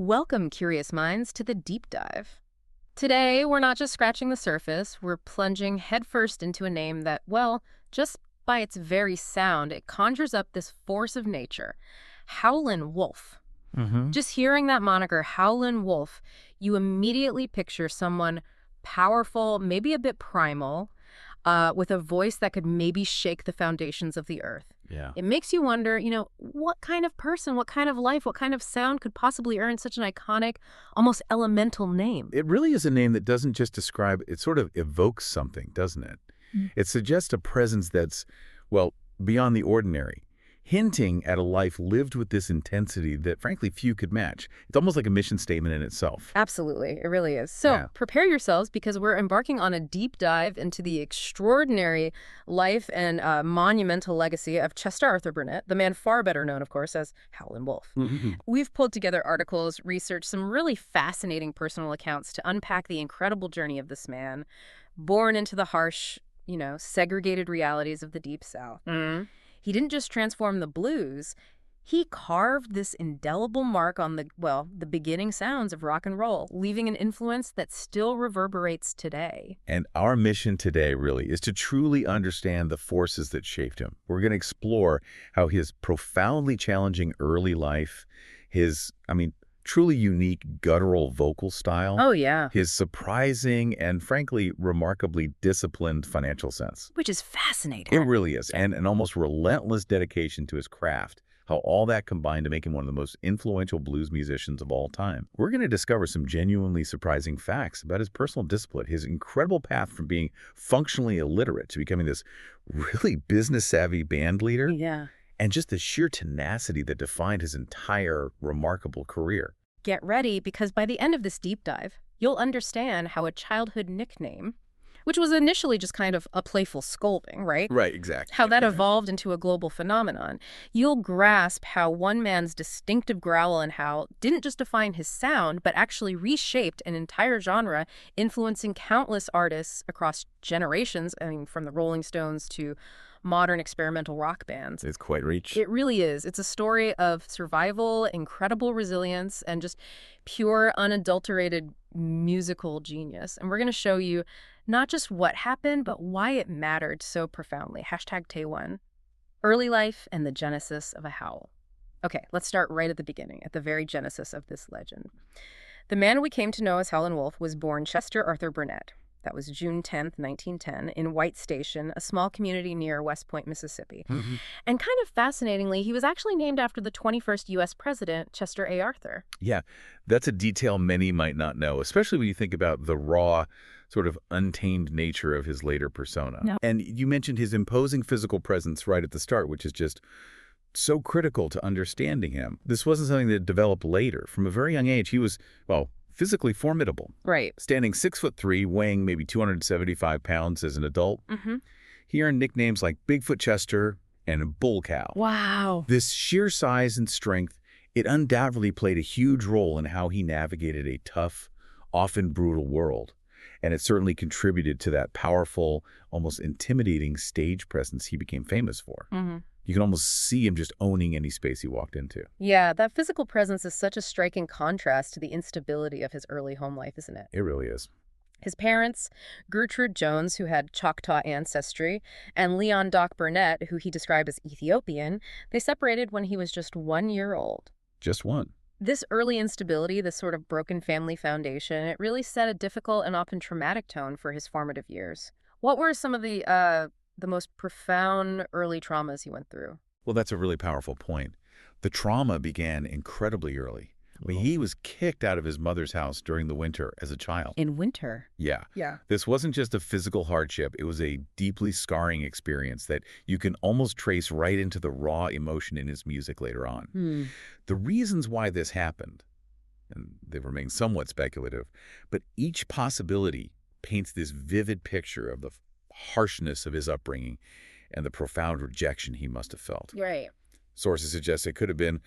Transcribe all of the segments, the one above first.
Welcome, curious minds, to the deep dive. Today, we're not just scratching the surface, we're plunging headfirst into a name that, well, just by its very sound, it conjures up this force of nature. Howlin Wolf. Just hearing that moniker, Howlin Wolf, you immediately picture someone powerful, maybe a bit primal, with a voice that could maybe shake the foundations of the earth. Yeah. It makes you wonder, what kind of person, what kind of life, what kind of sound could possibly earn such an iconic, almost elemental name? It really is a name that doesn't just describe, it sort of evokes something, doesn't it? It suggests a presence that's, well, beyond the ordinary, hinting at a life lived with this intensity that, frankly, few could match. It's almost like a mission statement in itself. Absolutely, it really is. So Yeah. prepare yourselves because we're embarking on a deep dive into the extraordinary life and monumental legacy of Chester Arthur Burnett, the man far better known, of course, as Howlin Wolf. We've pulled together articles, researched some really fascinating personal accounts to unpack the incredible journey of this man, born into the harsh, segregated realities of the Deep South. He didn't just transform the blues, he carved this indelible mark on the beginning sounds of rock and roll, leaving an influence that still reverberates today. And our mission today, really, is to truly understand the forces that shaped him. We're going to explore how his profoundly challenging early life, his, truly unique guttural vocal style, Oh, yeah. his surprising and, frankly, remarkably disciplined financial sense. Which is fascinating. It really is. And an almost relentless dedication to his craft. How all that combined to make him one of the most influential blues musicians of all time. We're going to discover some genuinely surprising facts about his personal discipline, his incredible path from being functionally illiterate to becoming this really business-savvy band leader, Yeah. and just the sheer tenacity that defined his entire remarkable career. Get ready, because by the end of this deep dive, you'll understand how a childhood nickname, which was initially just kind of a playful scolding, right? Right, exactly. How that evolved into a global phenomenon. You'll grasp how one man's distinctive growl and howl didn't just define his sound, but actually reshaped an entire genre, influencing countless artists across generations, from the Rolling Stones to modern experimental rock bands. It's quite reach. It really is. It's a story of survival, incredible resilience, and just pure, unadulterated musical genius. And we're going to show you not just what happened, but why it mattered so profoundly. Hashtag Tay1. Early life and the genesis of a howl. Okay, let's start right at the beginning, at the very genesis of this legend. The man we came to know as Howlin Wolf was born Chester Arthur Burnett. That was June 10th, 1910, in White Station, a small community near West Point, Mississippi. And kind of fascinatingly, he was actually named after the 21st U.S. President, Chester A. Arthur. Yeah, that's a detail many might not know, especially when you think about the raw, sort of untamed nature of his later persona. No. And you mentioned his imposing physical presence right at the start, which is just so critical to understanding him. This wasn't something that developed later. From a very young age, he was, physically formidable. Right. Standing 6'3", weighing maybe 275 pounds as an adult, he earned nicknames like Bigfoot Chester and Bull Cow. Wow. This sheer size and strength, it undoubtedly played a huge role in how he navigated a tough, often brutal world. And it certainly contributed to that powerful, almost intimidating stage presence he became famous for. You can almost see him just owning any space he walked into. Yeah, that physical presence is such a striking contrast to the instability of his early home life, isn't it? It really is. His parents, Gertrude Jones, who had Choctaw ancestry, and Leon Doc Burnett, who he described as Ethiopian, they separated when he was just 1 year old. Just one. This early instability, this sort of broken family foundation, it really set a difficult and often traumatic tone for his formative years. What were some of the most profound early traumas he went through? Well, that's a really powerful point. The trauma began incredibly early. He was kicked out of his mother's house during the winter as a child. In winter? Yeah. Yeah. This wasn't just a physical hardship. It was a deeply scarring experience that you can almost trace right into the raw emotion in his music later on. The reasons why this happened, and they remain somewhat speculative, but each possibility paints this vivid picture of the harshness of his upbringing and the profound rejection he must have felt. Right. Sources suggest it could have been,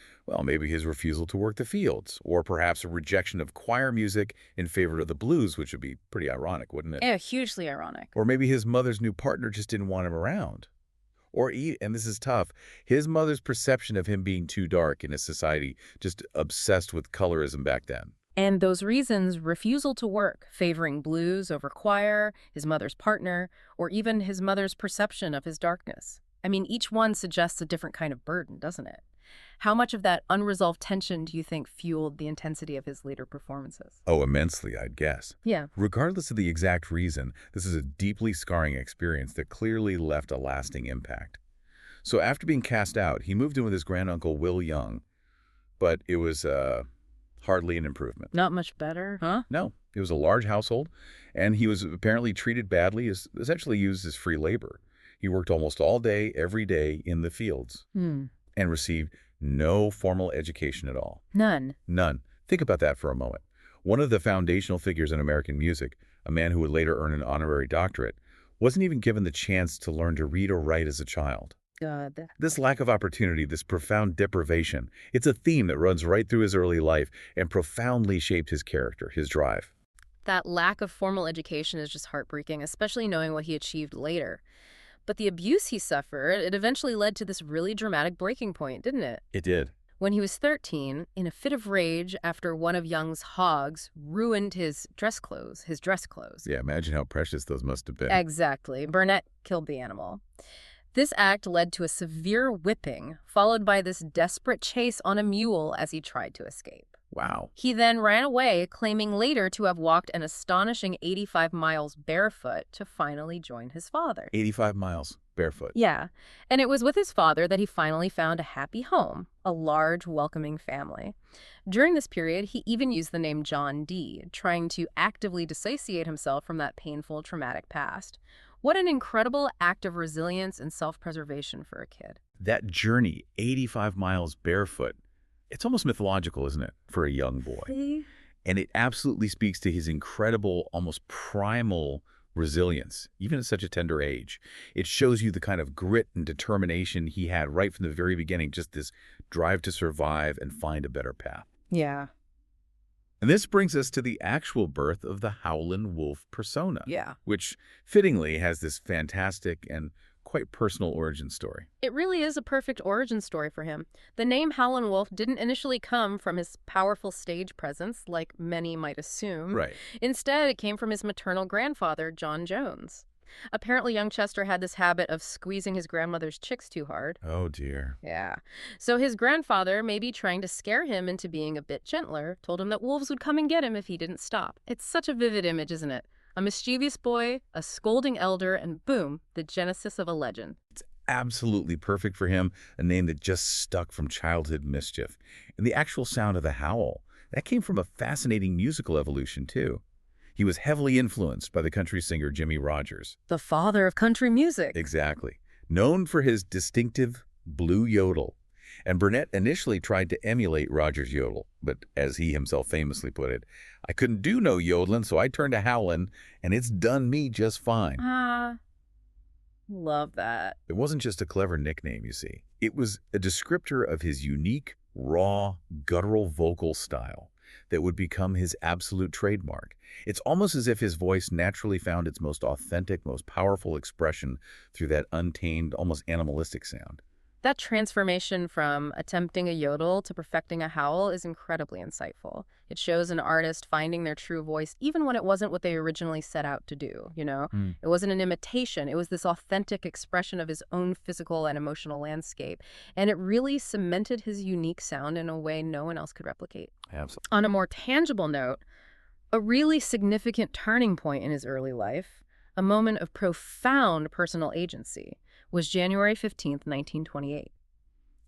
maybe his refusal to work the fields, or perhaps a rejection of choir music in favor of the blues, which would be pretty ironic, wouldn't it? Yeah, hugely ironic. Or maybe his mother's new partner just didn't want him around. and this is tough, his mother's perception of him being too dark in a society just obsessed with colorism back then. And those reasons, refusal to work, favoring blues over choir, his mother's partner, or even his mother's perception of his darkness. I mean, each one suggests a different kind of burden, doesn't it? How much of that unresolved tension do you think fueled the intensity of his later performances? Oh, immensely, I'd guess. Yeah. Regardless of the exact reason, this is a deeply scarring experience that clearly left a lasting impact. So after being cast out, he moved in with his granduncle, Will Young, but it was hardly an improvement. Not much better, huh? No, it was a large household, and he was apparently treated badly, essentially used as free labor. He worked almost all day, every day in the fields, and received no formal education at all. None. None. Think about that for a moment. One of the foundational figures in American music, a man who would later earn an honorary doctorate, wasn't even given the chance to learn to read or write as a child. God. This lack of opportunity, this profound deprivation, it's a theme that runs right through his early life and profoundly shaped his character, his drive. That lack of formal education is just heartbreaking, especially knowing what he achieved later. But the abuse he suffered, it eventually led to this really dramatic breaking point, didn't it? It did. When he was 13, in a fit of rage after one of Young's hogs ruined his dress clothes. Yeah, imagine how precious those must have been. Exactly. Burnett killed the animal. This act led to a severe whipping, followed by this desperate chase on a mule as he tried to escape. Wow. He then ran away, claiming later to have walked an astonishing 85 miles barefoot to finally join his father. 85 miles, barefoot. Yeah, and it was with his father that he finally found a happy home, a large, welcoming family. During this period, he even used the name John D., trying to actively dissociate himself from that painful, traumatic past. What an incredible act of resilience and self-preservation for a kid. That journey, 85 miles barefoot, it's almost mythological, isn't it, for a young boy? And it absolutely speaks to his incredible, almost primal resilience, even at such a tender age. It shows you the kind of grit and determination he had right from the very beginning, just this drive to survive and find a better path. Yeah. And this brings us to the actual birth of the Howlin Wolf persona, Yeah. which fittingly has this fantastic and quite personal origin story. It really is a perfect origin story for him. The name Howlin Wolf didn't initially come from his powerful stage presence, like many might assume. Right. Instead, it came from his maternal grandfather, John Jones. Apparently, young Chester had this habit of squeezing his grandmother's chicks too hard. Oh, dear. Yeah. So his grandfather, maybe trying to scare him into being a bit gentler, told him that wolves would come and get him if he didn't stop. It's such a vivid image, isn't it? A mischievous boy, a scolding elder, and boom, the genesis of a legend. It's absolutely perfect for him, a name that just stuck from childhood mischief. And the actual sound of the howl, that came from a fascinating musical evolution, too. He was heavily influenced by the country singer Jimmie Rodgers. The father of country music. Exactly. Known for his distinctive blue yodel. And Burnett initially tried to emulate Rodgers' yodel, but as he himself famously put it, I couldn't do no yodeling, so I turned to howlin', and it's done me just fine. Love that. It wasn't just a clever nickname, you see. It was a descriptor of his unique, raw, guttural vocal style that would become his absolute trademark. It's almost as if his voice naturally found its most authentic, most powerful expression through that untamed, almost animalistic sound. That transformation from attempting a yodel to perfecting a howl is incredibly insightful. It shows an artist finding their true voice even when it wasn't what they originally set out to do, you know? It wasn't an imitation. It was this authentic expression of his own physical and emotional landscape. And it really cemented his unique sound in a way no one else could replicate. Absolutely. On a more tangible note, a really significant turning point in his early life, a moment of profound personal agency, was January 15th, 1928.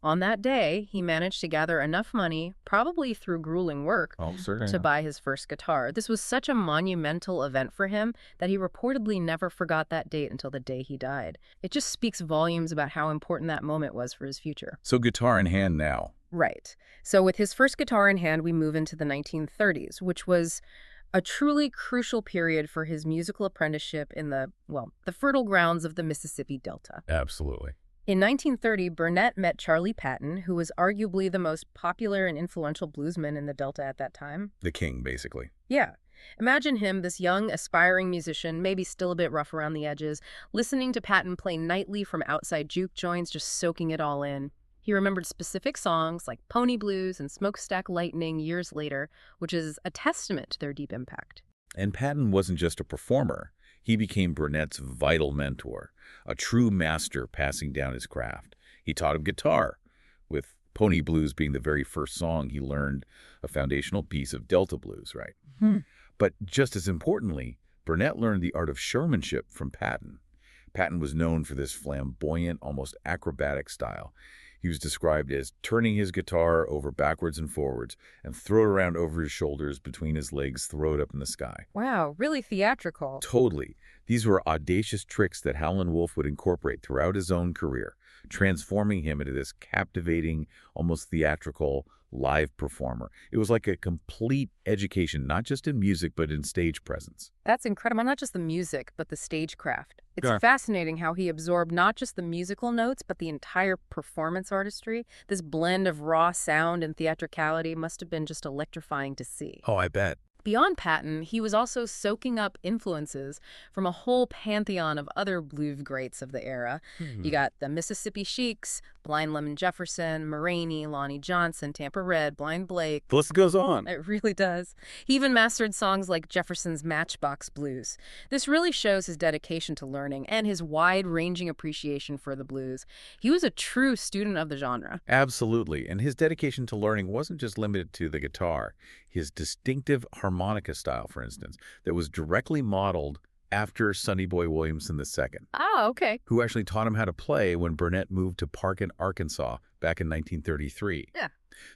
On that day, he managed to gather enough money, probably through grueling work, to buy his first guitar. This was such a monumental event for him that he reportedly never forgot that date until the day he died. It just speaks volumes about how important that moment was for his future. So guitar in hand now. Right. So with his first guitar in hand, we move into the 1930s, which was a truly crucial period for his musical apprenticeship in the fertile grounds of the Mississippi Delta. Absolutely. In 1930, Burnett met Charley Patton, who was arguably the most popular and influential bluesman in the Delta at that time. The king, basically. Yeah. Imagine him, this young, aspiring musician, maybe still a bit rough around the edges, listening to Patton play nightly from outside juke joints, just soaking it all in. He remembered specific songs like Pony Blues and Smokestack Lightning years later, which is a testament to their deep impact. And Patton wasn't just a performer. He became Burnett's vital mentor, a true master passing down his craft. He taught him guitar, with Pony Blues being the very first song he learned a foundational piece of Delta blues, right? But just as importantly, Burnett learned the art of showmanship from Patton. Patton was known for this flamboyant, almost acrobatic style. He was described as turning his guitar over backwards and forwards and throw it around over his shoulders, between his legs, throw it up in the sky. Wow, really theatrical. Totally. These were audacious tricks that Howlin Wolf would incorporate throughout his own career, transforming him into this captivating, almost theatrical, live performer. It was like a complete education, not just in music, but in stage presence. That's incredible. Not just the music, but the stagecraft. It's Sure. fascinating how he absorbed not just the musical notes, but the entire performance artistry. This blend of raw sound and theatricality must have been just electrifying to see. Oh, I bet. Beyond Patton, he was also soaking up influences from a whole pantheon of other blues greats of the era. You got the Mississippi Sheiks, Blind Lemon Jefferson, Muraney, Lonnie Johnson, Tampa Red, Blind Blake. The list goes on. It really does. He even mastered songs like Jefferson's Matchbox Blues. This really shows his dedication to learning and his wide-ranging appreciation for the blues. He was a true student of the genre. Absolutely. And his dedication to learning wasn't just limited to the guitar. His distinctive harmonica style, for instance, that was directly modeled after Sonny Boy Williamson II, Oh, okay. who actually taught him how to play when Burnett moved to Parkin, Arkansas back in 1933. Yeah.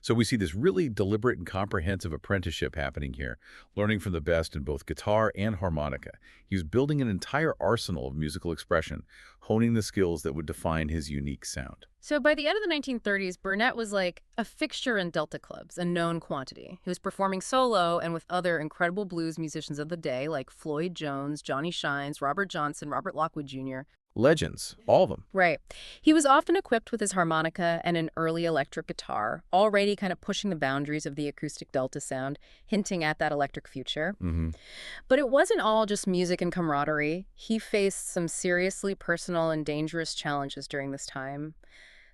So we see this really deliberate and comprehensive apprenticeship happening here, learning from the best in both guitar and harmonica. He was building an entire arsenal of musical expression, honing the skills that would define his unique sound. So by the end of the 1930s, Burnett was like a fixture in Delta clubs, a known quantity. He was performing solo and with other incredible blues musicians of the day like Floyd Jones, Johnny Shines, Robert Johnson, Robert Lockwood Jr. Legends, all of them. Right. He was often equipped with his harmonica and an early electric guitar, already kind of pushing the boundaries of the acoustic Delta sound, hinting at that electric future. But it wasn't all just music and camaraderie. He faced some seriously personal and dangerous challenges during this time.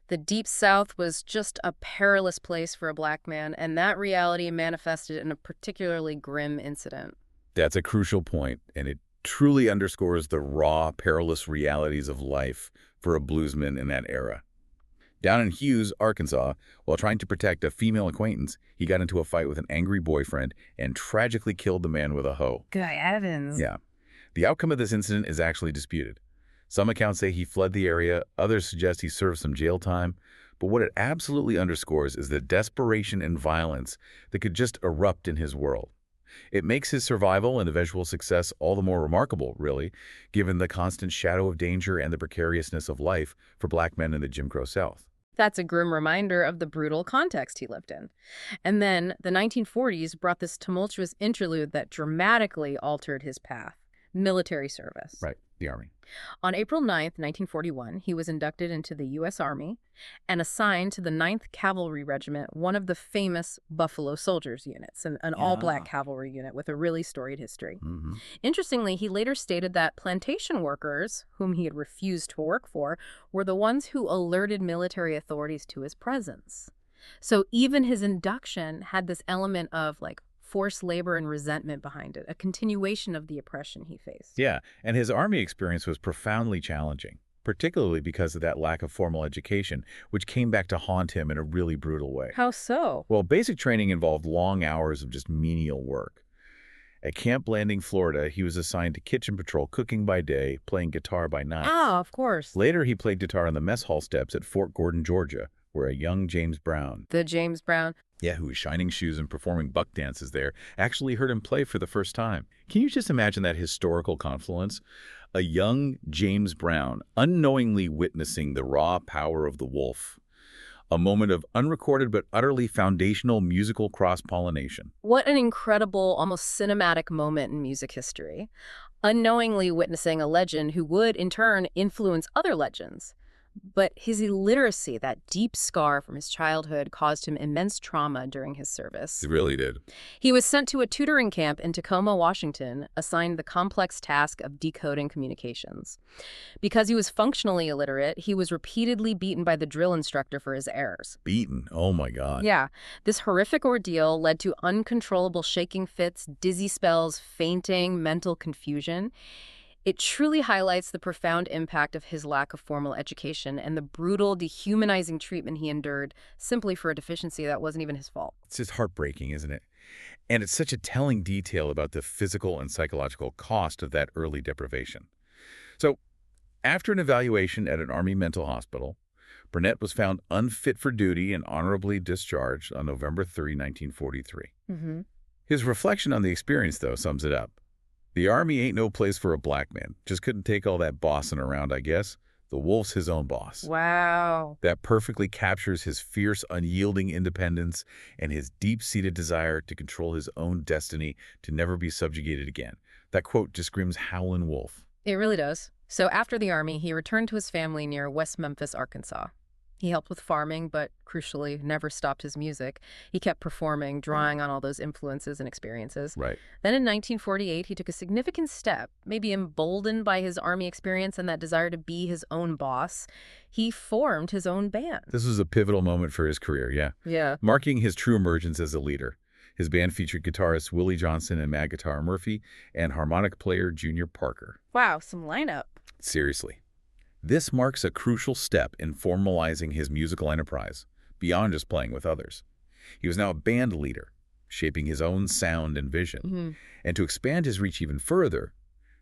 The Deep South was just a perilous place for a black man, and that reality manifested in a particularly grim incident. That's a crucial point, and it truly underscores the raw, perilous realities of life for a bluesman in that era. Down in Hughes, Arkansas, while trying to protect a female acquaintance, he got into a fight with an angry boyfriend and tragically killed the man with a hoe. Good heavens. Yeah. The outcome of this incident is actually disputed. Some accounts say he fled the area, others suggest he served some jail time, but what it absolutely underscores is the desperation and violence that could just erupt in his world. It makes his survival and eventual success all the more remarkable, really, given the constant shadow of danger and the precariousness of life for black men in the Jim Crow South. That's a grim reminder of the brutal context he lived in. And then the 1940s brought this tumultuous interlude that dramatically altered his path: military service. Right, the Army. On April 9th, 1941, he was inducted into the U.S. Army and assigned to the 9th Cavalry Regiment, one of the famous Buffalo Soldiers units, an all-black cavalry unit with a really storied history. Interestingly, he later stated that plantation workers, whom he had refused to work for, were the ones who alerted military authorities to his presence. So even his induction had this element of, like, forced labor and resentment behind it, a continuation of the oppression he faced. Yeah, and his Army experience was profoundly challenging, particularly because of that lack of formal education, which came back to haunt him in a really brutal way. How so? Well, basic training involved long hours of just menial work. At Camp Blanding, Florida, he was assigned to kitchen patrol, cooking by day, playing guitar by night. Ah, of course. Later, he played guitar on the mess hall steps at Fort Gordon, Georgia, where a young James Brown, The James Brown. who was shining shoes and performing buck dances there, actually heard him play for the first time. Can you just imagine that historical confluence? A young James Brown unknowingly witnessing the raw power of the wolf. A moment of unrecorded but utterly foundational musical cross-pollination. What an incredible, almost cinematic moment in music history. Unknowingly witnessing a legend who would, in turn, influence other legends. But his illiteracy, that deep scar from his childhood, caused him immense trauma during his service. It really did. He was sent to a tutoring camp in Tacoma, Washington, assigned the complex task of decoding communications. Because he was functionally illiterate, he was repeatedly beaten by the drill instructor for his errors. Beaten? Oh, my God. Yeah, this horrific ordeal led to uncontrollable shaking fits, dizzy spells, fainting, mental confusion. It truly highlights the profound impact of his lack of formal education and the brutal, dehumanizing treatment he endured simply for a deficiency that wasn't even his fault. It's just heartbreaking, isn't it? And it's such a telling detail about the physical and psychological cost of that early deprivation. So, after an evaluation at an Army mental hospital, Burnett was found unfit for duty and honorably discharged on November 3, 1943. His reflection on the experience, though, sums it up. The Army ain't no place for a black man. Just couldn't take all that bossing around, I guess. The Wolf's his own boss. Wow. That perfectly captures his fierce, unyielding independence and his deep-seated desire to control his own destiny, to never be subjugated again. That quote just screams Howlin Wolf. It really does. So after the Army, he returned to his family near West Memphis, Arkansas. He helped with farming, but crucially, never stopped his music. He kept performing, drawing on all those influences and experiences. Right. Then in 1948, he took a significant step, maybe emboldened by his Army experience and that desire to be his own boss. He formed his own band. This was a pivotal moment for his career, Yeah. marking his true emergence as a leader. His band featured guitarist Willie Johnson and Mad Guitar Murphy and harmonica player Junior Parker. Wow, some lineup. Seriously. This marks a crucial step in formalizing his musical enterprise, beyond just playing with others. He was now a band leader, shaping his own sound and vision. And to expand his reach even further,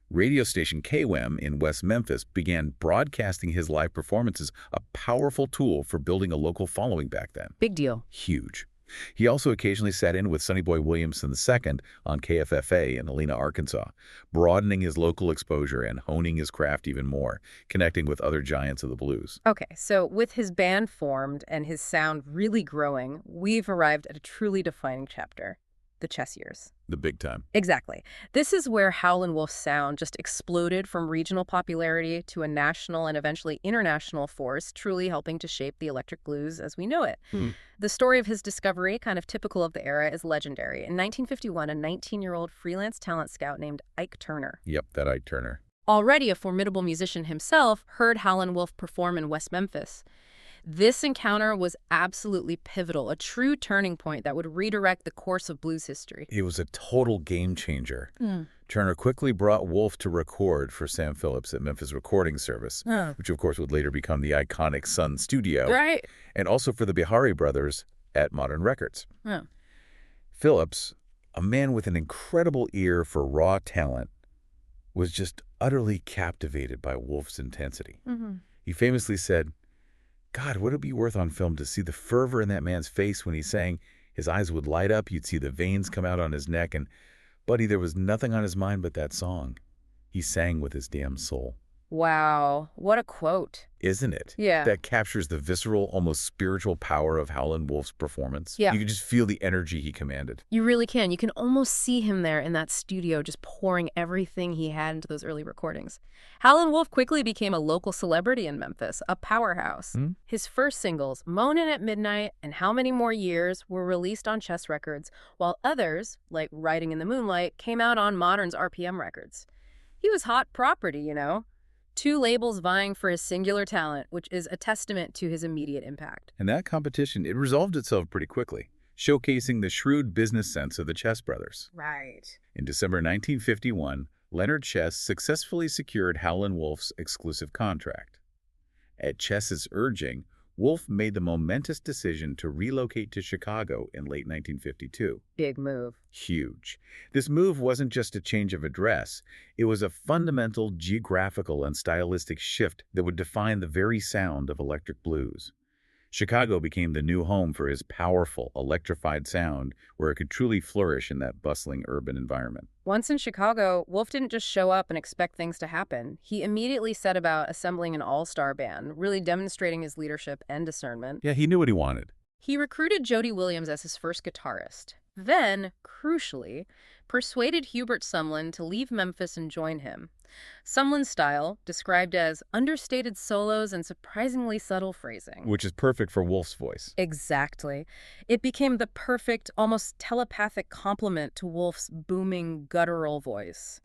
radio station KWEM in West Memphis began broadcasting his live performances, a powerful tool for building a local following back then. Big deal. Huge. He also occasionally sat in with Sonny Boy Williamson II on KFFA in Helena, Arkansas, broadening his local exposure and honing his craft even more, connecting with other giants of the blues. Okay, so with his band formed and his sound really growing, we've arrived at a truly defining chapter, the chess years. The big time. Exactly. This is where Howlin Wolf's sound just exploded from regional popularity to a national and eventually international force, truly helping to shape the electric blues as we know it. The story of his discovery, kind of typical of the era, is legendary. In 1951, a 19-year-old freelance talent scout named Ike Turner, Yep, that Ike Turner. already a formidable musician himself, heard Howlin Wolf perform in West Memphis. This encounter was absolutely pivotal, a true turning point that would redirect the course of blues history. It was a total game changer. Turner quickly brought Wolf to record for Sam Phillips at Memphis Recording Service, which of course would later become the iconic Sun Studio, Right. and also for the Bihari brothers at Modern Records. Phillips, a man with an incredible ear for raw talent, was just utterly captivated by Wolf's intensity. He famously said, "God, would it be worth on film to see the fervor in that man's face when he sang? His eyes would light up, you'd see the veins come out on his neck, and, buddy, there was nothing on his mind but that song. He sang with his damn soul." Wow, what a quote. Isn't it? Yeah. That captures the visceral, almost spiritual power of Howlin Wolf's performance. Yeah. You can just feel the energy he commanded. You really can. You can almost see him there in that studio just pouring everything he had into those early recordings. Howlin Wolf quickly became a local celebrity in Memphis, a powerhouse. His first singles, Moanin' at Midnight and How Many More Years, were released on Chess Records, while others, like Riding in the Moonlight, came out on Modern's RPM Records. He was hot property, you know. Two labels vying for his singular talent, which is a testament to his immediate impact. And that competition, it resolved itself pretty quickly, showcasing the shrewd business sense of the Chess brothers. Right. In December 1951, Leonard Chess successfully secured Howlin Wolf's exclusive contract. At Chess's urging, Wolf made the momentous decision to relocate to Chicago in late 1952. Big move. Huge. This move wasn't just a change of address. It was a fundamental geographical and stylistic shift that would define the very sound of electric blues. Chicago became the new home for his powerful, electrified sound, where it could truly flourish in that bustling urban environment. Once in Chicago, Wolf didn't just show up and expect things to happen. He immediately set about assembling an all-star band, really demonstrating his leadership and discernment. Yeah, he knew what he wanted. He recruited Jody Williams as his first guitarist. then, crucially, persuaded Hubert Sumlin to leave Memphis and join him. Sumlin's style, described as understated solos and surprisingly subtle phrasing. Which is perfect for Wolf's voice. Exactly. It became the perfect, almost telepathic complement to Wolf's booming, guttural voice.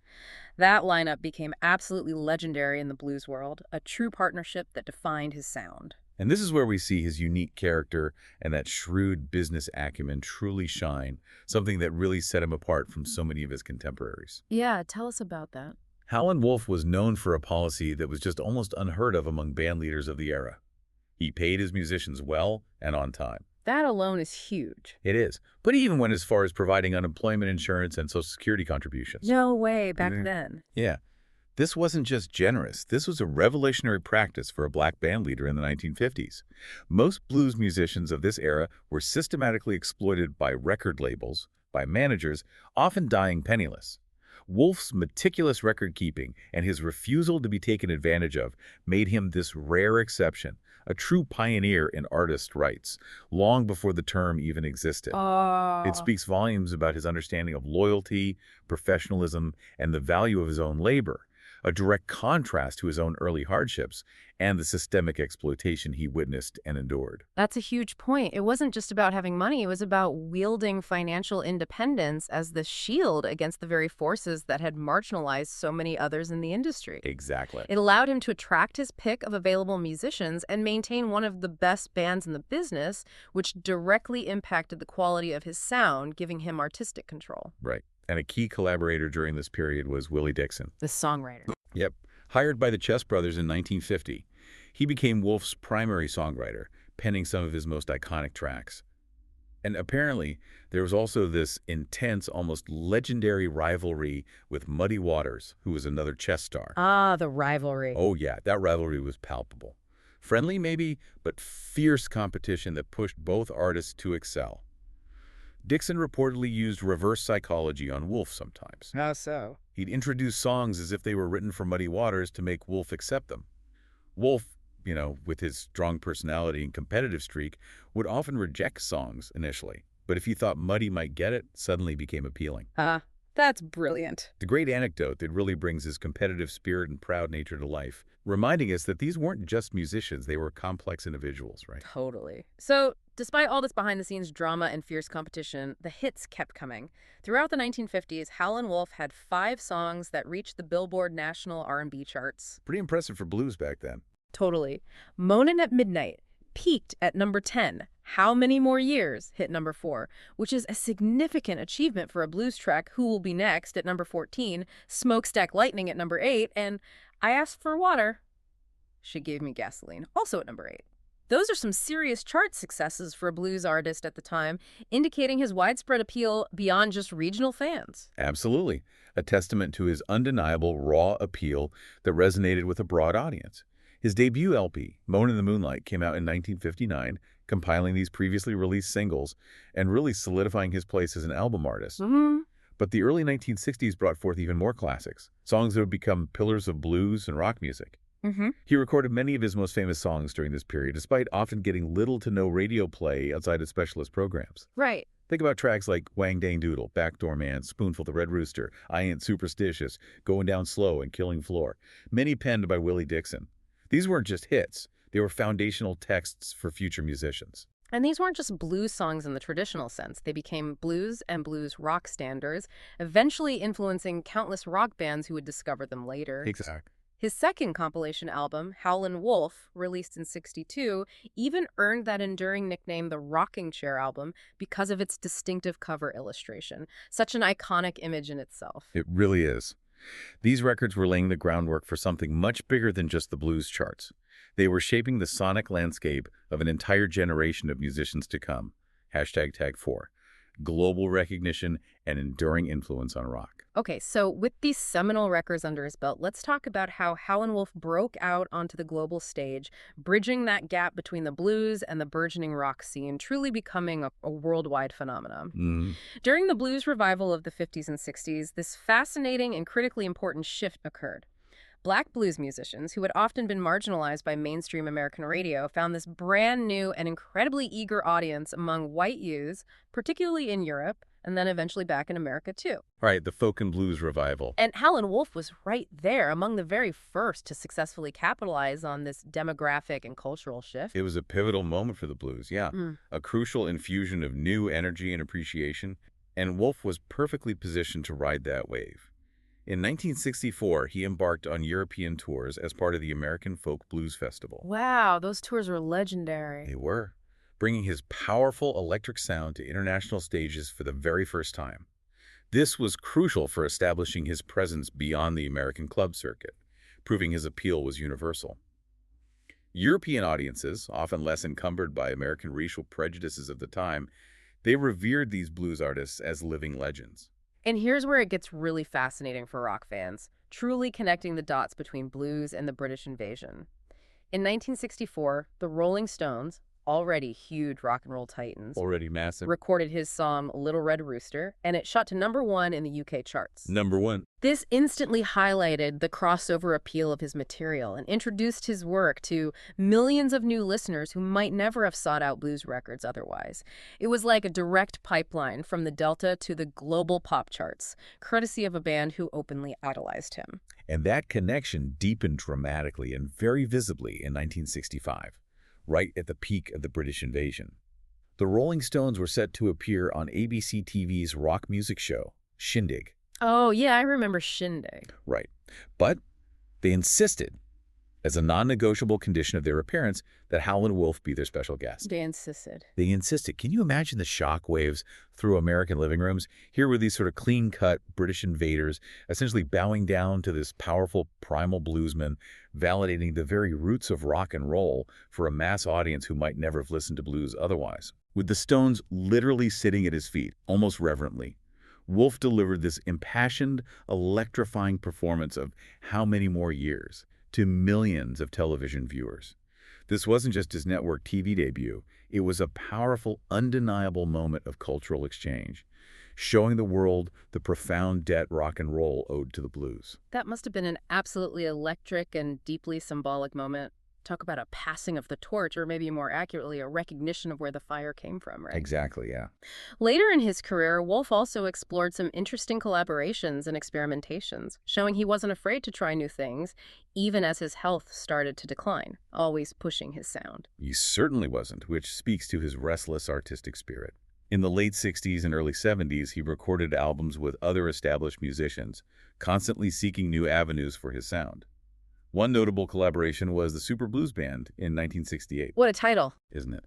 That lineup became absolutely legendary in the blues world, a true partnership that defined his sound. And this is where we see his unique character and that shrewd business acumen truly shine, something that really set him apart from so many of his contemporaries. Yeah, tell us about that. Howlin Wolf was known for a policy that was just almost unheard of among band leaders of the era. He paid his musicians well and on time. That alone is huge. It is. But he even went as far as providing unemployment insurance and Social Security contributions. No way, back then. Yeah. This wasn't just generous. This was a revolutionary practice for a black band leader in the 1950s. Most blues musicians of this era were systematically exploited by record labels, by managers, often dying penniless. Wolf's meticulous record-keeping and his refusal to be taken advantage of made him this rare exception, a true pioneer in artist rights, long before the term even existed. It speaks volumes about his understanding of loyalty, professionalism, and the value of his own labor, a direct contrast to his own early hardships and the systemic exploitation he witnessed and endured. That's a huge point. It wasn't just about having money. It was about wielding financial independence as the shield against the very forces that had marginalized so many others in the industry. Exactly. It allowed him to attract his pick of available musicians and maintain one of the best bands in the business, which directly impacted the quality of his sound, giving him artistic control. Right. And a key collaborator during this period was Willie Dixon. The songwriter. Yep. Hired by the Chess Brothers in 1950, he became Wolf's primary songwriter, penning some of his most iconic tracks. And apparently, there was also this intense, almost legendary rivalry with Muddy Waters, who was another chess star. Ah, the rivalry. Oh yeah, that rivalry was palpable. Friendly maybe, but fierce competition that pushed both artists to excel. Dixon reportedly used reverse psychology on Wolf sometimes. How so? He'd introduce songs as if they were written for Muddy Waters to make Wolf accept them. Wolf, with his strong personality and competitive streak, would often reject songs initially, but if he thought Muddy might get it, suddenly became appealing. That's brilliant. The great anecdote that really brings his competitive spirit and proud nature to life, reminding us that these weren't just musicians, they were complex individuals, right? Totally. So, despite all this behind-the-scenes drama and fierce competition, the hits kept coming. Throughout the 1950s, Howlin Wolf had 5 songs that reached the Billboard National R&B charts. Pretty impressive for blues back then. Totally. Moanin' at Midnight peaked at number 10. How Many More Years hit number 4, which is a significant achievement for a blues track. Who Will Be Next at number 14, Smokestack Lightning at number 8, and I Asked for Water, She Gave Me Gasoline, also at number 8. Those are some serious chart successes for a blues artist at the time, indicating his widespread appeal beyond just regional fans. Absolutely. A testament to his undeniable raw appeal that resonated with a broad audience. His debut LP, Moan in the Moonlight, came out in 1959, compiling these previously released singles and really solidifying his place as an album artist. But the early 1960s brought forth even more classics, songs that would become pillars of blues and rock music. He recorded many of his most famous songs during this period, despite often getting little to no radio play outside of specialist programs. Right. Think about tracks like Wang Dang Doodle, Backdoor Man, Spoonful, The Red Rooster, I Ain't Superstitious, Going Down Slow, and Killing Floor, many penned by Willie Dixon. These weren't just hits, they were foundational texts for future musicians. And these weren't just blues songs in the traditional sense. They became blues and blues rock standards, eventually influencing countless rock bands who would discover them later. Exactly. His second compilation album, Howlin Wolf, released in '62, even earned that enduring nickname the Rocking Chair album because of its distinctive cover illustration. Such an iconic image in itself. It really is. These records were laying the groundwork for something much bigger than just the blues charts. They were shaping the sonic landscape of an entire generation of musicians to come. #Tag4. Global recognition and enduring influence on rock. Okay, so with these seminal records under his belt, let's talk about how Howlin Wolf broke out onto the global stage, bridging that gap between the blues and the burgeoning rock scene, truly becoming a worldwide phenomenon. During the blues revival of the 50s and 60s, this fascinating and critically important shift occurred. Black blues musicians, who had often been marginalized by mainstream American radio, found this brand new and incredibly eager audience among white youths, particularly in Europe, and then eventually back in America too. Right, the folk and blues revival. And Howlin Wolf was right there, among the very first to successfully capitalize on this demographic and cultural shift. It was a pivotal moment for the blues, yeah. A crucial infusion of new energy and appreciation, and Wolf was perfectly positioned to ride that wave. In 1964, he embarked on European tours as part of the American Folk Blues Festival. Wow, those tours were legendary. They were, bringing his powerful electric sound to international stages for the very first time. This was crucial for establishing his presence beyond the American club circuit, proving his appeal was universal. European audiences, often less encumbered by American racial prejudices of the time, they revered these blues artists as living legends. And here's where it gets really fascinating for rock fans, truly connecting the dots between blues and the British invasion. In 1964, the Rolling Stones, already huge rock and roll titans, Already massive. recorded his song Little Red Rooster, and it shot to #1 in the UK charts. #1. This instantly highlighted the crossover appeal of his material and introduced his work to millions of new listeners who might never have sought out blues records otherwise. It was like a direct pipeline from the Delta to the global pop charts, courtesy of a band who openly idolized him. And that connection deepened dramatically and very visibly in 1965, right at the peak of the British invasion. The Rolling Stones were set to appear on ABC TV's rock music show, Shindig. Oh, yeah, I remember Shindig. Right. But they insisted, as a non-negotiable condition of their appearance, that Howlin Wolf be their special guest. They insisted. They insisted. Can you imagine the shockwaves through American living rooms? Here were these sort of clean-cut British invaders, essentially bowing down to this powerful primal bluesman, validating the very roots of rock and roll for a mass audience who might never have listened to blues otherwise. With the Stones literally sitting at his feet, almost reverently, Wolf delivered this impassioned, electrifying performance of How Many More Years to millions of television viewers. This wasn't just his network TV debut. It was a powerful, undeniable moment of cultural exchange, showing the world the profound debt rock and roll owed to the blues. That must have been an absolutely electric and deeply symbolic moment. Talk about a passing of the torch, or maybe more accurately, a recognition of where the fire came from, right? Exactly, yeah. Later in his career, Wolf also explored some interesting collaborations and experimentations, showing he wasn't afraid to try new things, even as his health started to decline, always pushing his sound. He certainly wasn't, which speaks to his restless artistic spirit. In the late 60s and early 70s, he recorded albums with other established musicians, constantly seeking new avenues for his sound. One notable collaboration was the Super Blues Band in 1968. What a title. Isn't it?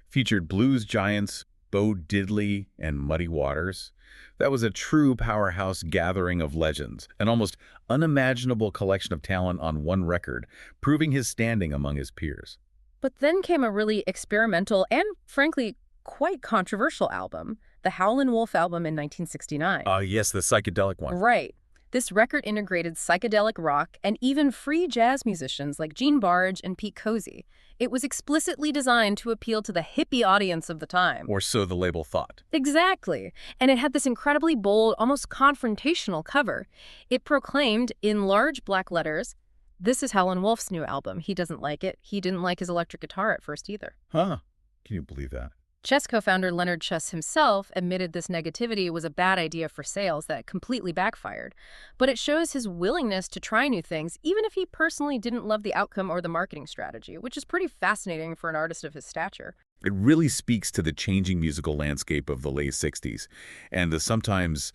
Featured blues giants Bo Diddley and Muddy Waters. That was a true powerhouse gathering of legends, an almost unimaginable collection of talent on one record, proving his standing among his peers. But then came a really experimental and, frankly, quite controversial album, the Howlin Wolf album in 1969. Yes, the psychedelic one. Right. This record integrated psychedelic rock and even free jazz musicians like Gene Barge and Pete Cozy. It was explicitly designed to appeal to the hippie audience of the time. Or so the label thought. Exactly. And it had this incredibly bold, almost confrontational cover. It proclaimed, in large black letters, "This is Howlin Wolf's new album. He doesn't like it. He didn't like his electric guitar at first either." Huh. Can you believe that? Chess co-founder Leonard Chess himself admitted this negativity was a bad idea for sales that completely backfired. But it shows his willingness to try new things, even if he personally didn't love the outcome or the marketing strategy, which is pretty fascinating for an artist of his stature. It really speaks to the changing musical landscape of the late 60s and the sometimes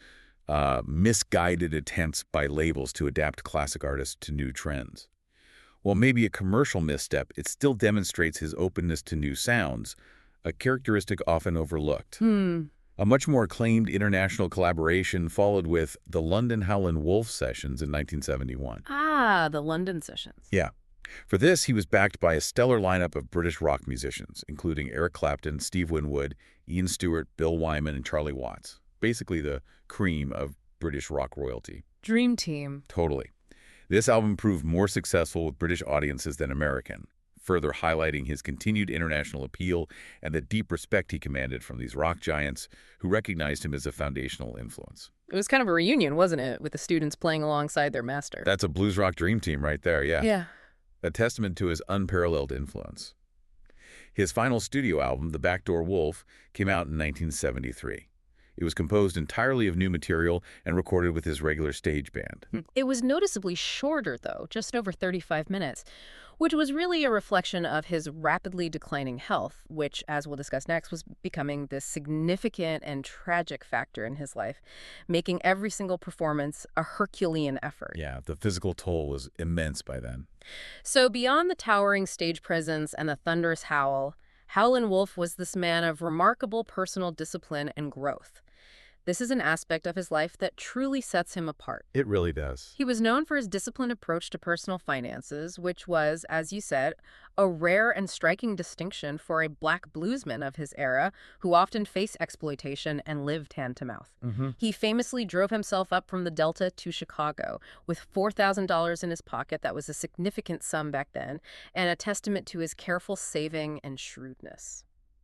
misguided attempts by labels to adapt classic artists to new trends. While maybe a commercial misstep, it still demonstrates his openness to new sounds, a characteristic often overlooked. A much more acclaimed international collaboration followed with the London Howlin Wolf Sessions in 1971. Ah, the London Sessions. Yeah. For this, he was backed by a stellar lineup of British rock musicians, including Eric Clapton, Steve Winwood, Ian Stewart, Bill Wyman, and Charlie Watts. Basically the cream of British rock royalty. Dream team. Totally. This album proved more successful with British audiences than American, further highlighting his continued international appeal and the deep respect he commanded from these rock giants who recognized him as a foundational influence. It was kind of a reunion, wasn't it, with the students playing alongside their master? That's a blues rock dream team right there, yeah. Yeah. A testament to his unparalleled influence. His final studio album, The Backdoor Wolf, came out in 1973. It was composed entirely of new material and recorded with his regular stage band. It was noticeably shorter, though, just over 35 minutes, which was really a reflection of his rapidly declining health, which, as we'll discuss next, was becoming this significant and tragic factor in his life, making every single performance a Herculean effort. Yeah, the physical toll was immense by then. So beyond the towering stage presence and the thunderous howl, Howlin Wolf was this man of remarkable personal discipline and growth. This is an aspect of his life that truly sets him apart. It really does. He was known for his disciplined approach to personal finances, which was, as you said, a rare and striking distinction for a black bluesman of his era who often faced exploitation and lived hand to mouth. He famously drove himself up from the Delta to Chicago with $4,000 in his pocket. That was a significant sum back then, and a testament to his careful saving and shrewdness.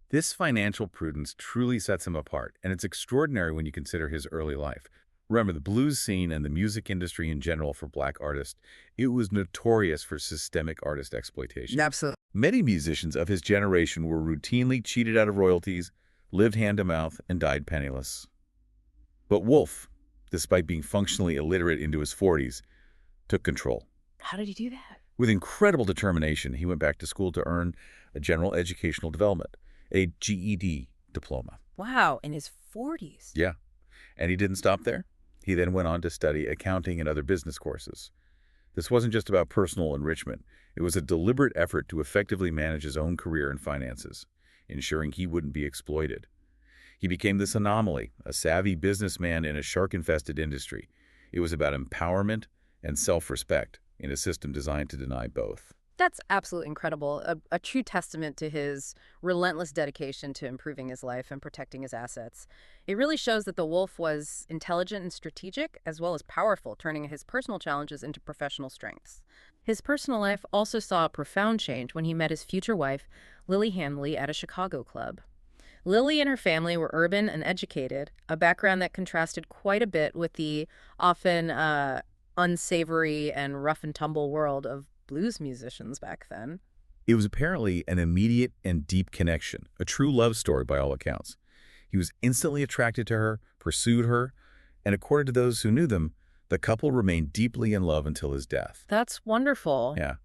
This financial prudence truly sets him apart, and it's extraordinary when you consider his early life. Remember, the blues scene and the music industry in general for black artists, it was notorious for systemic artist exploitation. Absolutely. Many musicians of his generation were routinely cheated out of royalties, lived hand-to-mouth, and died penniless. But Wolf, despite being functionally illiterate into his 40s, took control. How did he do that? With incredible determination, he went back to school to earn a general educational development, a GED diploma. Wow, in his 40s. Yeah. And he didn't stop there. He then went on to study accounting and other business courses. This wasn't just about personal enrichment. It was a deliberate effort to effectively manage his own career and finances, ensuring he wouldn't be exploited. He became this anomaly, a savvy businessman in a shark-infested industry. It was about empowerment and self-respect in a system designed to deny both. That's absolutely incredible. A true testament to his relentless dedication to improving his life and protecting his assets. It really shows that the Wolf was intelligent and strategic, as well as powerful, turning his personal challenges into professional strengths. His personal life also saw a profound change when he met his future wife, Lily Hanley, at a Chicago club. Lily and her family were urban and educated, a background that contrasted quite a bit with the often unsavory and rough-and-tumble world of blues musicians back then. It was apparently an immediate and deep connection, a true love story by all accounts. He was instantly attracted to her, pursued her, and according to those who knew them, the couple remained deeply in love until his death. That's wonderful. Yeah.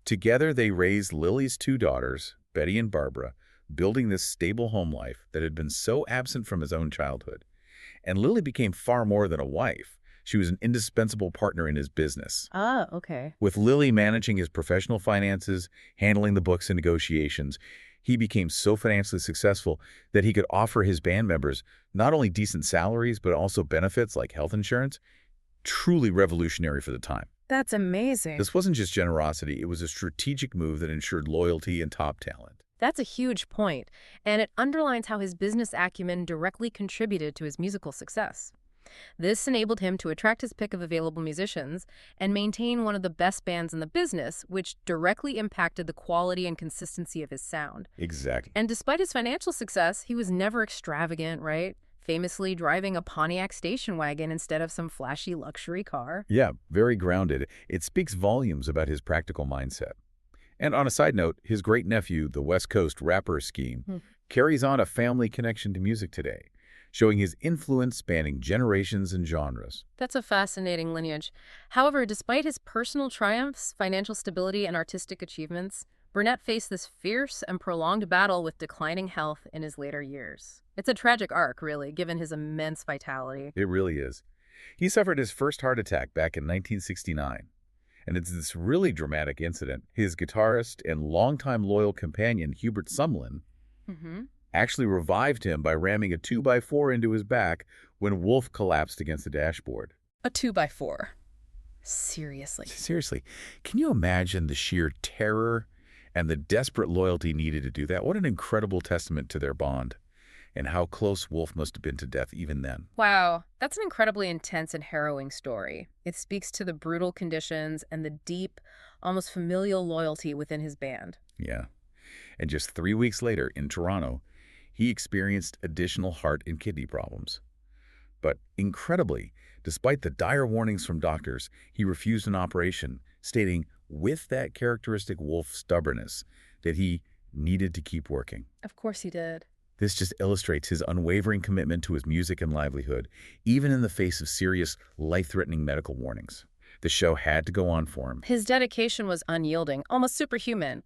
Together, they raised Lily's two daughters, Betty and Barbara, building this stable home life that had been so absent from his own childhood. And Lily became far more than a wife. She was an indispensable partner in his business. Ah, okay. With Lily managing his professional finances, handling the books and negotiations, he became so financially successful that he could offer his band members not only decent salaries, but also benefits like health insurance. Truly revolutionary for the time. That's amazing. This wasn't just generosity, it was a strategic move that ensured loyalty and top talent. That's a huge point, and it underlines how his business acumen directly contributed to his musical success. This enabled him to attract his pick of available musicians and maintain one of the best bands in the business, which directly impacted the quality and consistency of his sound. Exactly. And despite his financial success, he was never extravagant, right? Famously driving a Pontiac station wagon instead of some flashy luxury car. Yeah, very grounded. It speaks volumes about his practical mindset. And on a side note, his great nephew, the West Coast rapper Scheme, carries on a family connection to music today, showing his influence spanning generations and genres. That's a fascinating lineage. However, despite his personal triumphs, financial stability, and artistic achievements, Burnett faced this fierce and prolonged battle with declining health in his later years. It's a tragic arc, really, given his immense vitality. It really is. He suffered his first heart attack back in 1969. And it's this really dramatic incident. His guitarist and longtime loyal companion, Hubert Sumlin, actually revived him by ramming a 2x4 into his back when Wolf collapsed against the dashboard. A 2x4. Seriously. Seriously. Can you imagine the sheer terror and the desperate loyalty needed to do that? What an incredible testament to their bond and how close Wolf must have been to death even then. Wow, that's an incredibly intense and harrowing story. It speaks to the brutal conditions and the deep, almost familial loyalty within his band. Yeah. And just 3 weeks later in Toronto, he experienced additional heart and kidney problems. But incredibly, despite the dire warnings from doctors, he refused an operation, stating with that characteristic Wolf stubbornness that he needed to keep working. Of course he did. This just illustrates his unwavering commitment to his music and livelihood, even in the face of serious, life-threatening medical warnings. The show had to go on for him. His dedication was unyielding, almost superhuman.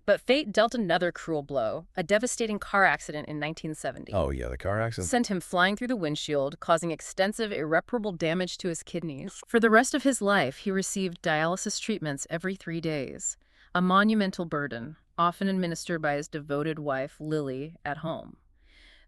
But fate dealt another cruel blow. A devastating car accident in 1970 Oh, yeah, the car accident? sent him flying through the windshield, causing extensive, irreparable damage to his kidneys. For the rest of his life, he received dialysis treatments every 3 days, a monumental burden, often administered by his devoted wife, Lily, at home.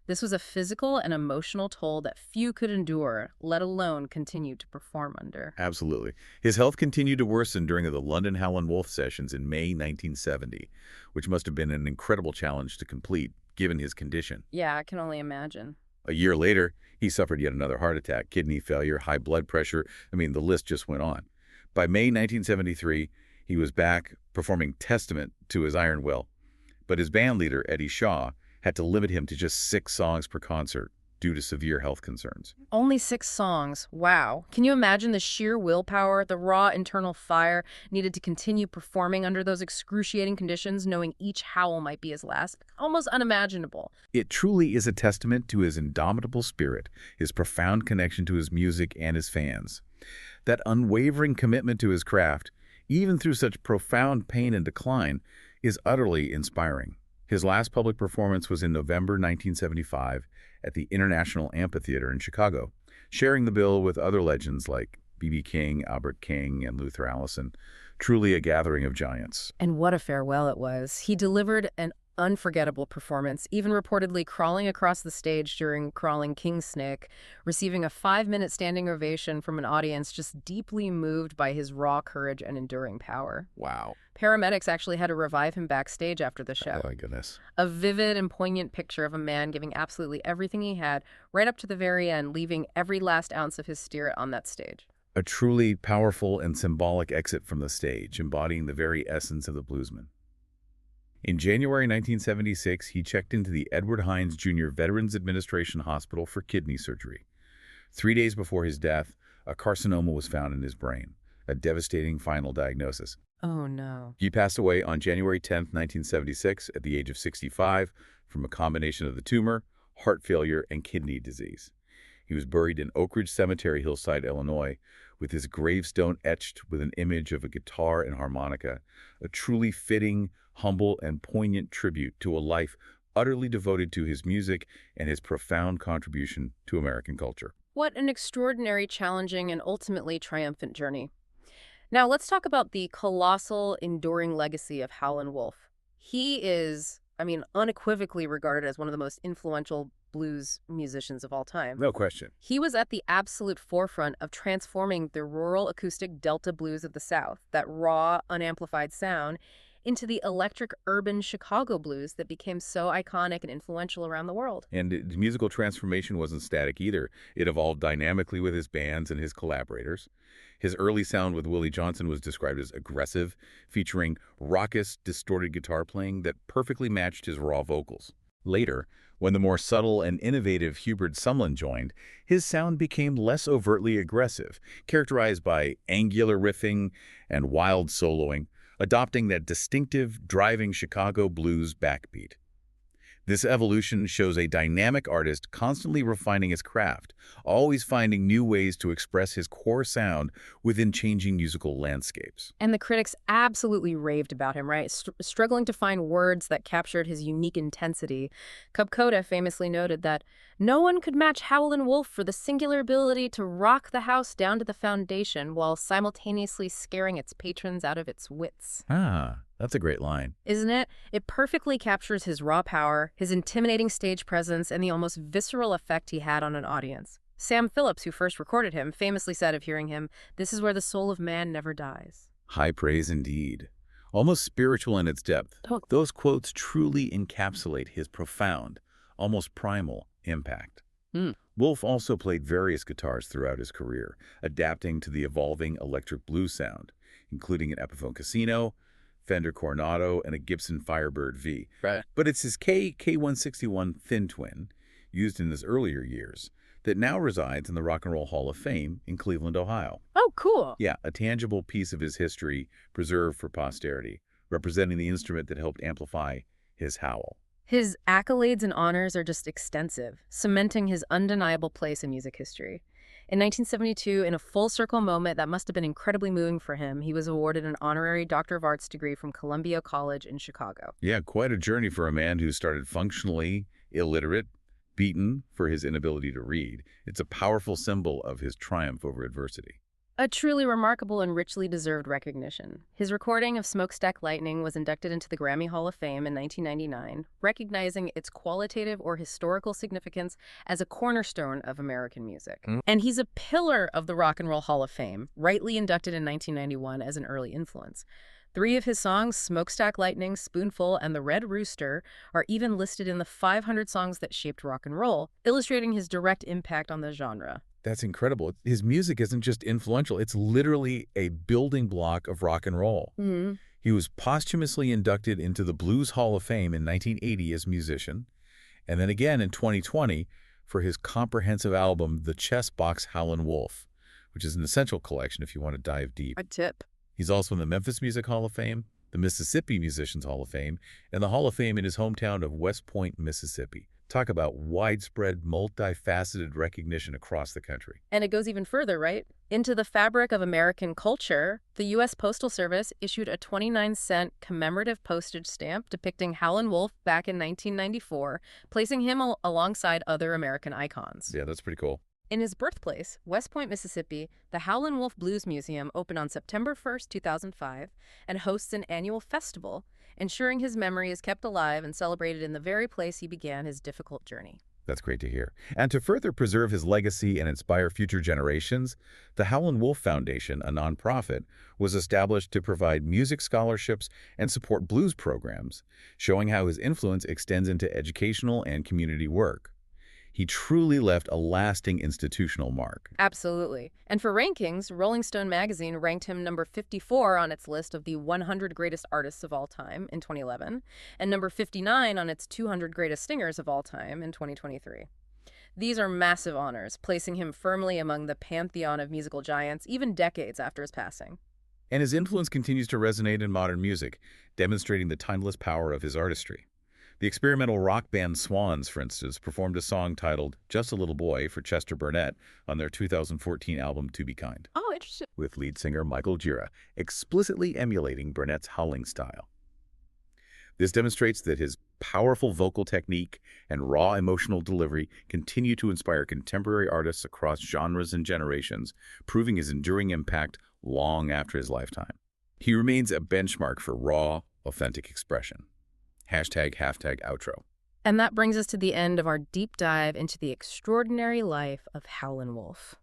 This was a physical and emotional toll that few could endure, let alone continue to perform under. Absolutely. His health continued to worsen during the London Howlin Wolf sessions in May 1970, which must have been an incredible challenge to complete, given his condition. Yeah, I can only imagine. A year later, he suffered yet another heart attack, kidney failure, high blood pressure. I mean, the list just went on. By May 1973, he was back performing testament to his iron will. But his band leader, Eddie Shaw, had to limit him to just 6 songs per concert due to severe health concerns. Only 6 songs. Wow. Can you imagine the sheer willpower, the raw internal fire needed to continue performing under those excruciating conditions, knowing each howl might be his last? Almost unimaginable. It truly is a testament to his indomitable spirit, his profound connection to his music and his fans. That unwavering commitment to his craft, even through such profound pain and decline, is utterly inspiring. His last public performance was in November 1975 at the International Amphitheater in Chicago, sharing the bill with other legends like B.B. King, Albert King, and Luther Allison. Truly a gathering of giants. And what a farewell it was. He delivered an unforgettable performance, even reportedly crawling across the stage during Crawling King Snake, receiving a 5-minute standing ovation from an audience just deeply moved by his raw courage and enduring power. Wow. Paramedics actually had to revive him backstage after the show. Oh, my goodness. A vivid and poignant picture of a man giving absolutely everything he had, right up to the very end, leaving every last ounce of his spirit on that stage. A truly powerful and symbolic exit from the stage, embodying the very essence of the bluesman. In January 1976, he checked into the Edward Hines Jr. Veterans Administration Hospital for kidney surgery. 3 days before his death, a carcinoma was found in his brain, a devastating final diagnosis. Oh, no. He passed away on January 10, 1976, at the age of 65, from a combination of the tumor, heart failure, and kidney disease. He was buried in Oak Ridge Cemetery, Hillside, Illinois, with his gravestone etched with an image of a guitar and harmonica, a truly fitting, humble, and poignant tribute to a life utterly devoted to his music and his profound contribution to American culture. What an extraordinary, challenging, and ultimately triumphant journey. Now, let's talk about the colossal, enduring legacy of Howlin Wolf. He is, unequivocally regarded as one of the most influential blues musicians of all time. No question. He was at the absolute forefront of transforming the rural acoustic Delta blues of the South, that raw, unamplified sound, into the electric urban Chicago blues that became so iconic and influential around the world. And the musical transformation wasn't static either. It evolved dynamically with his bands and his collaborators. His early sound with Willie Johnson was described as aggressive, featuring raucous, distorted guitar playing that perfectly matched his raw vocals. Later, when the more subtle and innovative Hubert Sumlin joined, his sound became less overtly aggressive, characterized by angular riffing and wild soloing, adopting that distinctive, driving Chicago blues backbeat. This evolution shows a dynamic artist constantly refining his craft, always finding new ways to express his core sound within changing musical landscapes. And the critics absolutely raved about him, right? Struggling to find words that captured his unique intensity. Cub Koda famously noted that no one could match Howlin Wolf for the singular ability to rock the house down to the foundation while simultaneously scaring its patrons out of its wits. Ah, that's a great line. Isn't it? It perfectly captures his raw power, his intimidating stage presence, and the almost visceral effect he had on an audience. Sam Phillips, who first recorded him, famously said of hearing him, "This is where the soul of man never dies." High praise indeed. Almost spiritual in its depth. Those quotes truly encapsulate his profound, almost primal impact. Wolf also played various guitars throughout his career, adapting to the evolving electric blues sound, including an Epiphone Casino, Fender Coronado, and a Gibson Firebird V. Right. But it's his K161 Thin Twin, used in his earlier years, that now resides in the Rock and Roll Hall of Fame in Cleveland, Ohio. Oh, cool. Yeah, a tangible piece of his history preserved for posterity, representing the instrument that helped amplify his howl. His accolades and honors are just extensive, cementing his undeniable place in music history. In 1972, in a full-circle moment that must have been incredibly moving for him, he was awarded an honorary Doctor of Arts degree from Columbia College in Chicago. Yeah, quite a journey for a man who started functionally illiterate, beaten for his inability to read. It's a powerful symbol of his triumph over adversity. A truly remarkable and richly deserved recognition. His recording of Smokestack Lightning was inducted into the Grammy Hall of Fame in 1999, recognizing its qualitative or historical significance as a cornerstone of American music. And he's a pillar of the Rock and Roll Hall of Fame, rightly inducted in 1991 as an early influence. 3 of his songs, Smokestack Lightning, Spoonful, and The Red Rooster, are even listed in the 500 songs that shaped rock and roll, illustrating his direct impact on the genre. That's incredible. His music isn't just influential, it's literally a building block of rock and roll. He was posthumously inducted into the Blues Hall of Fame in 1980 as musician, and then again in 2020 for his comprehensive album, The Chess Box Howlin Wolf, which is an essential collection if you want to dive deep. A tip. He's also in the Memphis Music Hall of Fame, the Mississippi Musicians Hall of Fame, and the Hall of Fame in his hometown of West Point, Mississippi. Talk about widespread, multifaceted recognition across the country. And it goes even further, right? Into the fabric of American culture, the U.S. Postal Service issued a 29-cent commemorative postage stamp depicting Howlin Wolf back in 1994, placing him alongside other American icons. Yeah, that's pretty cool. In his birthplace, West Point, Mississippi, the Howlin Wolf Blues Museum opened on September 1st, 2005, and hosts an annual festival, ensuring his memory is kept alive and celebrated in the very place he began his difficult journey. That's great to hear. And to further preserve his legacy and inspire future generations, the Howlin Wolf Foundation, a nonprofit, was established to provide music scholarships and support blues programs, showing how his influence extends into educational and community work. He truly left a lasting institutional mark. Absolutely. And for rankings, Rolling Stone magazine ranked him number 54 on its list of the 100 greatest artists of all time in 2011, and number 59 on its 200 greatest singers of all time in 2023. These are massive honors, placing him firmly among the pantheon of musical giants, even decades after his passing. And his influence continues to resonate in modern music, demonstrating the timeless power of his artistry. The experimental rock band Swans, for instance, performed a song titled Just a Little Boy for Chester Burnett on their 2014 album To Be Kind. Oh, interesting. With lead singer Michael Gira explicitly emulating Burnett's howling style. This demonstrates that his powerful vocal technique and raw emotional delivery continue to inspire contemporary artists across genres and generations, proving his enduring impact long after his lifetime. He remains a benchmark for raw, authentic expression. #outro. And that brings us to the end of our deep dive into the extraordinary life of Howlin Wolf.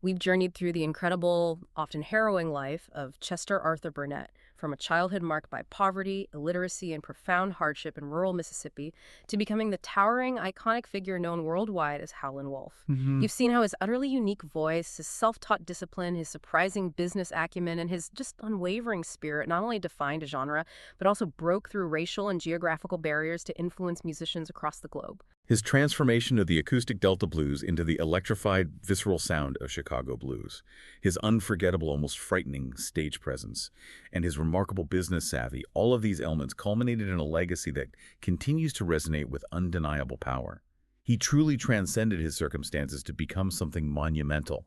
We've journeyed through the incredible, often harrowing life of Chester Arthur Burnett, from a childhood marked by poverty, illiteracy, and profound hardship in rural Mississippi to becoming the towering, iconic figure known worldwide as Howlin Wolf. You've seen how his utterly unique voice, his self-taught discipline, his surprising business acumen, and his just unwavering spirit not only defined a genre, but also broke through racial and geographical barriers to influence musicians across the globe. His transformation of the acoustic Delta blues into the electrified, visceral sound of Chicago blues, his unforgettable, almost frightening stage presence, and his remarkable business savvy, all of these elements culminated in a legacy that continues to resonate with undeniable power. He truly transcended his circumstances to become something monumental,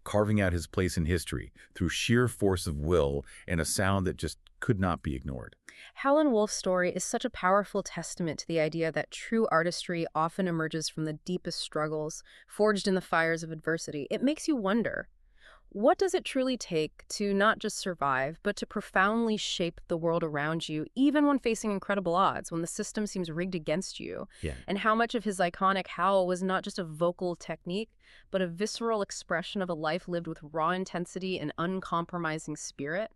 carving out his place in history through sheer force of will and a sound that just could not be ignored. Howlin Wolf's story is such a powerful testament to the idea that true artistry often emerges from the deepest struggles, forged in the fires of adversity. It makes you wonder, what does it truly take to not just survive, but to profoundly shape the world around you, even when facing incredible odds, when the system seems rigged against you? Yeah. And how much of his iconic howl was not just a vocal technique, but a visceral expression of a life lived with raw intensity and uncompromising spirit?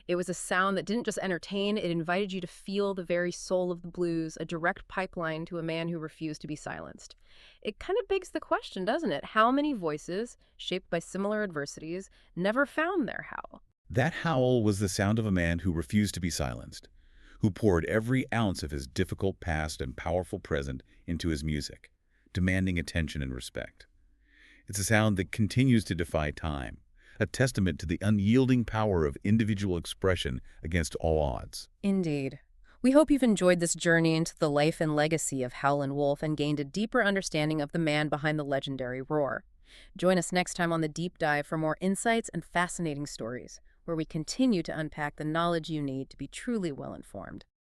It was a sound that didn't just entertain, it invited you to feel the very soul of the blues, a direct pipeline to a man who refused to be silenced. It kind of begs the question, doesn't it? How many voices, shaped by similar adversities, never found their howl? That howl was the sound of a man who refused to be silenced, who poured every ounce of his difficult past and powerful present into his music, demanding attention and respect. It's a sound that continues to defy time, a testament to the unyielding power of individual expression against all odds. Indeed. We hope you've enjoyed this journey into the life and legacy of Howlin' Wolf and gained a deeper understanding of the man behind the legendary roar. Join us next time on The Deep Dive for more insights and fascinating stories, where we continue to unpack the knowledge you need to be truly well-informed.